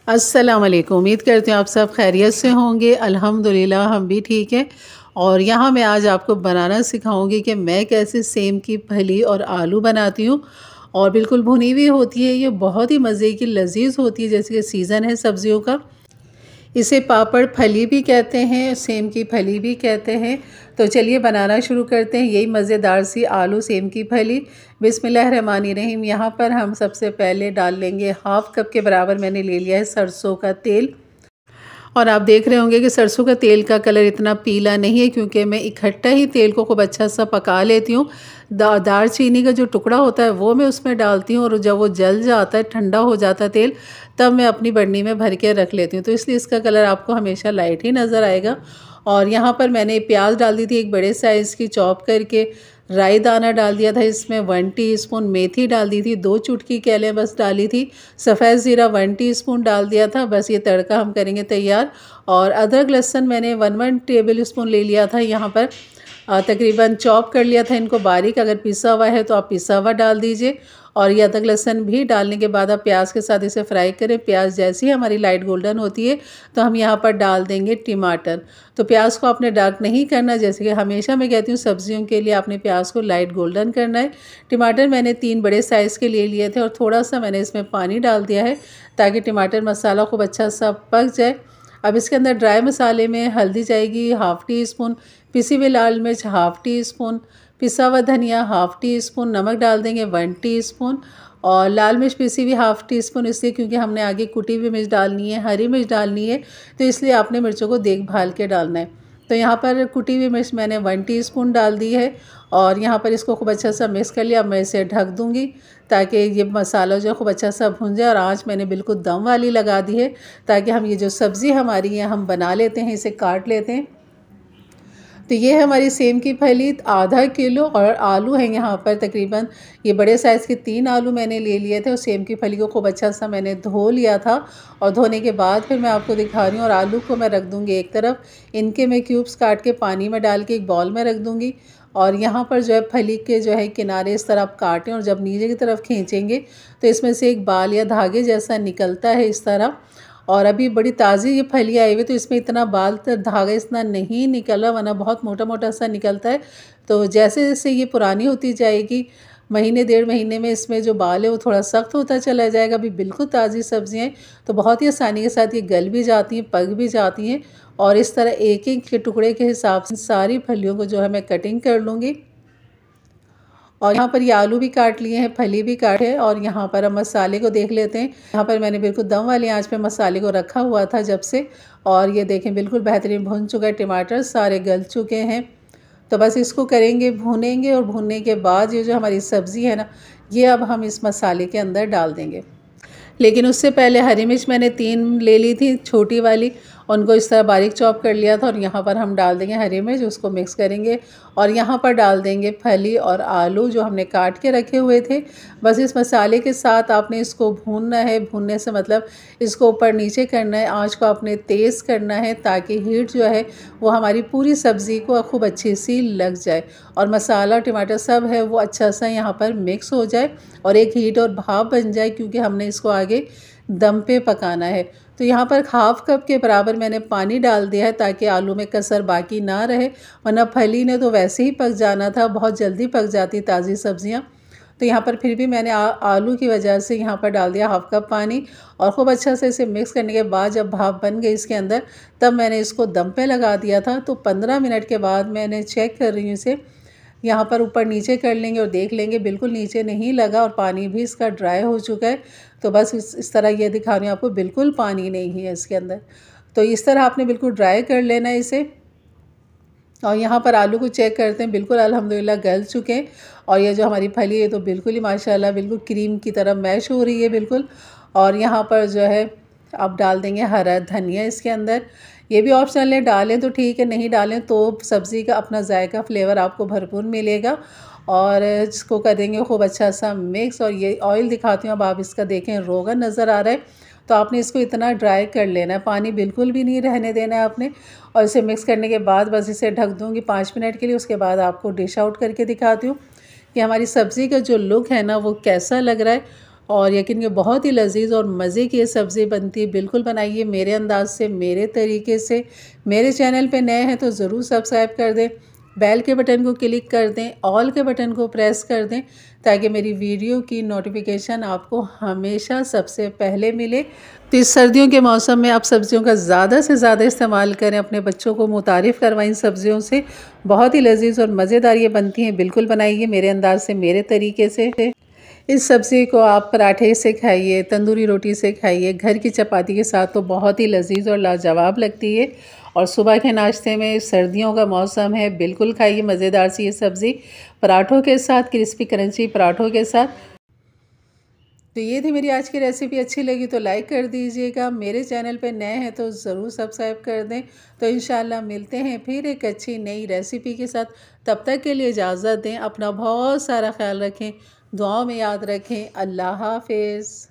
अस्सलाम वालेकुम। उम्मीद करती हूँ आप सब खैरियत से होंगे। अल्हम्दुलिल्लाह हम भी ठीक हैं। और यहाँ मैं आज आपको बनाना सिखाऊंगी कि मैं कैसे सेम की फली और आलू बनाती हूँ। और बिल्कुल भुनी हुई होती है, ये बहुत ही मज़े की लजीज होती है। जैसे कि सीज़न है सब्जियों का, इसे पापड़ फली भी कहते हैं, सेम की फली भी कहते हैं। तो चलिए बनाना शुरू करते हैं यही मज़ेदार सी आलू सेम की फली। बिस्मिल्लाहिर्रहमानिर्रहीम। यहाँ पर हम सबसे पहले डाल लेंगे हाफ़ कप के बराबर मैंने ले लिया है सरसों का तेल। और आप देख रहे होंगे कि सरसों का तेल का कलर इतना पीला नहीं है, क्योंकि मैं इकट्ठा ही तेल को खूब अच्छा सा पका लेती हूँ। दालचीनी का जो टुकड़ा होता है वो मैं उसमें डालती हूँ, और जब वो जल जाता है, ठंडा हो जाता है तेल, तब मैं अपनी बर्नी में भर के रख लेती हूँ। तो इसलिए इसका कलर आपको हमेशा लाइट ही नज़र आएगा। और यहाँ पर मैंने प्याज डाल दी थी एक बड़े साइज़ की चॉप करके। राई दाना डाल दिया था इसमें, 1 टीस्पून मेथी डाल दी थी, 2 चुटकी केलें बस डाली थी। सफ़ेद ज़ीरा 1 टीस्पून डाल दिया था। बस ये तड़का हम करेंगे तैयार। और अदरक लहसुन मैंने 1 टेबल स्पून ले लिया था यहाँ पर। तकरीबन चॉप कर लिया था इनको बारीक। अगर पिसा हुआ है तो आप पिसा हुआ डाल दीजिए। और ये अदरक लहसुन भी डालने के बाद आप प्याज के साथ इसे फ्राई करें। प्याज जैसी हमारी लाइट गोल्डन होती है तो हम यहाँ पर डाल देंगे टमाटर। तो प्याज को आपने डार्क नहीं करना, जैसे कि हमेशा मैं कहती हूँ सब्जियों के लिए आपने प्याज को लाइट गोल्डन करना है। टमाटर मैंने 3 बड़े साइज़ के ले लिए थे, और थोड़ा सा मैंने इसमें पानी डाल दिया है ताकि टमाटर मसाला खूब अच्छा सा पक जाए। अब इसके अंदर ड्राई मसाले में हल्दी जाएगी हाफ़ टी स्पून, पिसी हुई लाल मिर्च हाफ़ टी स्पून, पिसा हुआ धनिया हाफ़ टी स्पून, नमक डाल देंगे 1 टीस्पून, और लाल मिर्च पिसी हुई हाफ़ टी स्पून, इसलिए क्योंकि हमने आगे कुटी हुई मिर्च डालनी है, हरी मिर्च डालनी है, तो इसलिए आपने मिर्चों को देखभाल के डालना है। तो यहाँ पर कुटी हुई मिर्च मैंने 1 टीस्पून डाल दी है। और यहाँ पर इसको खूब अच्छा सा मिक्स कर लिया। अब मैं इसे ढक दूँगी ताकि ये मसाला जो है खूब अच्छा सा भुन जाए। और आँच मैंने बिल्कुल दम वाली लगा दी है, ताकि हम ये जो सब्ज़ी हमारी है हम बना लेते हैं, इसे काट लेते हैं। तो ये है हमारी सेम की फली आधा किलो, और आलू हैं यहाँ पर तकरीबन ये बड़े साइज़ के 3 आलू मैंने ले लिए थे। और सेम की फली को खूब अच्छा सा मैंने धो लिया था, और धोने के बाद फिर मैं आपको दिखा रही हूँ। और आलू को मैं रख दूँगी एक तरफ, इनके मैं क्यूब्स काट के पानी में डाल के एक बाउल में रख दूँगी। और यहाँ पर जो है फली के जो है किनारे इस तरह आप काटें, और जब नीचे की तरफ खींचेंगे तो इसमें से एक बाल या धागे जैसा निकलता है इस तरह। और अभी बड़ी ताज़ी ये फली आई हुई, तो इसमें इतना बाल धागा इतना नहीं निकला, वरना बहुत मोटा मोटा सा निकलता है। तो जैसे जैसे ये पुरानी होती जाएगी, महीने 1.5 महीने में इसमें जो बाल है वो थोड़ा सख्त होता चला जाएगा। अभी बिल्कुल ताज़ी सब्जियाँ हैं, तो बहुत ही आसानी के साथ ये गल भी जाती हैं, पक भी जाती हैं। और इस तरह एक एक के टुकड़े के हिसाब से सारी फलियों को जो है मैं कटिंग कर लूँगी। और यहाँ पर ये आलू भी काट लिए हैं, फली भी काट है। और यहाँ पर हम मसाले को देख लेते हैं। यहाँ पर मैंने बिल्कुल दम वाली आंच पे मसाले को रखा हुआ था जब से। और ये देखें बिल्कुल बेहतरीन भुन चुका है, टमाटर सारे गल चुके हैं। तो बस इसको करेंगे, भूनेंगे, और भूनने के बाद ये जो हमारी सब्ज़ी है ना, ये अब हम इस मसाले के अंदर डाल देंगे। लेकिन उससे पहले हरी मिर्च मैंने 3 ले ली थी छोटी वाली, उनको इस तरह बारीक चॉप कर लिया था। और यहाँ पर हम डाल देंगे हरी मिर्च, उसको मिक्स करेंगे। और यहाँ पर डाल देंगे फली और आलू जो हमने काट के रखे हुए थे। बस इस मसाले के साथ आपने इसको भूनना है। भूनने से मतलब इसको ऊपर नीचे करना है, आँच को आपने तेज़ करना है, ताकि हीट जो है वो हमारी पूरी सब्ज़ी को खूब अच्छी सी लग जाए, और मसाला टमाटर सब है वो अच्छा सा यहाँ पर मिक्स हो जाए, और एक हीट और भाप बन जाए, क्योंकि हमने इसको आगे दम पे पकाना है। तो यहाँ पर हाफ़ कप के बराबर मैंने पानी डाल दिया है, ताकि आलू में कसर बाकी ना रहे, वरना फली ने तो वैसे ही पक जाना था, बहुत जल्दी पक जाती ताज़ी सब्जियाँ। तो यहाँ पर फिर भी मैंने आलू की वजह से यहाँ पर डाल दिया हाफ़ कप पानी। और खूब अच्छा से इसे मिक्स करने के बाद जब भाप बन गई इसके अंदर, तब मैंने इसको दम पे लगा दिया था। तो 15 मिनट के बाद मैंने चेक कर रही हूँ इसे, यहाँ पर ऊपर नीचे कर लेंगे और देख लेंगे बिल्कुल नीचे नहीं लगा, और पानी भी इसका ड्राई हो चुका है। तो बस इस तरह ये दिखा रही हूँ आपको, बिल्कुल पानी नहीं है इसके अंदर। तो इस तरह आपने बिल्कुल ड्राई कर लेना है इसे। और यहाँ पर आलू को चेक करते हैं, बिल्कुल अल्हम्दुलिल्लाह गल चुके हैं। और ये जो हमारी फली है तो बिल्कुल ही माशाल्लाह बिल्कुल क्रीम की तरह मैश हो रही है बिल्कुल। और यहाँ पर जो है अब डाल देंगे हरा धनिया इसके अंदर। ये भी ऑप्शनल है, डालें तो ठीक है, नहीं डालें तो सब्ज़ी का अपना जायका फ्लेवर आपको भरपूर मिलेगा। और इसको करेंगे खूब अच्छा सा मिक्स। और ये ऑयल दिखाती हूँ, अब आप इसका देखें रोगन नज़र आ रहा है, तो आपने इसको इतना ड्राई कर लेना है, पानी बिल्कुल भी नहीं रहने देना है आपने। और इसे मिक्स करने के बाद बस इसे ढक दूँगी 5 मिनट के लिए। उसके बाद आपको डिश आउट करके दिखाती हूँ कि हमारी सब्ज़ी का जो लुक है ना वो कैसा लग रहा है। और यकीन कि बहुत ही लज़ीज़ और मज़े की ये सब्ज़ी बनती है। बिल्कुल बनाइए मेरे अंदाज़ से, मेरे तरीके से। मेरे चैनल पे नए हैं तो ज़रूर सब्सक्राइब कर दें, बेल के बटन को क्लिक कर दें, ऑल के बटन को प्रेस कर दें ताकि मेरी वीडियो की नोटिफिकेशन आपको हमेशा सबसे पहले मिले। तो इस सर्दियों के मौसम में आप सब्ज़ियों का ज़्यादा से ज़्यादा इस्तेमाल करें, अपने बच्चों को मुतारिफ़ करवाएं सब्ज़ियों से। बहुत ही लज़ीज़ और मज़ेदार ये बनती हैं। बिल्कुल बनाइए मेरे अंदाज़ से, मेरे तरीके से। इस सब्ज़ी को आप पराठे से खाइए, तंदूरी रोटी से खाइए, घर की चपाती के साथ तो बहुत ही लज़ीज़ और लाजवाब लगती है। और सुबह के नाश्ते में, सर्दियों का मौसम है, बिल्कुल खाइए मज़ेदार सी ये सब्ज़ी पराठों के साथ, क्रिस्पी क्रंची पराठों के साथ। तो ये थी मेरी आज की रेसिपी। अच्छी लगी तो लाइक कर दीजिएगा, मेरे चैनल पे नए हैं तो ज़रूर सब्सक्राइब कर दें। तो इंशाल्लाह मिलते हैं फिर एक अच्छी नई रेसिपी के साथ। तब तक के लिए इजाज़त दें, अपना बहुत सारा ख्याल रखें, दुआओं में याद रखें। अल्लाह हाफ़िज़।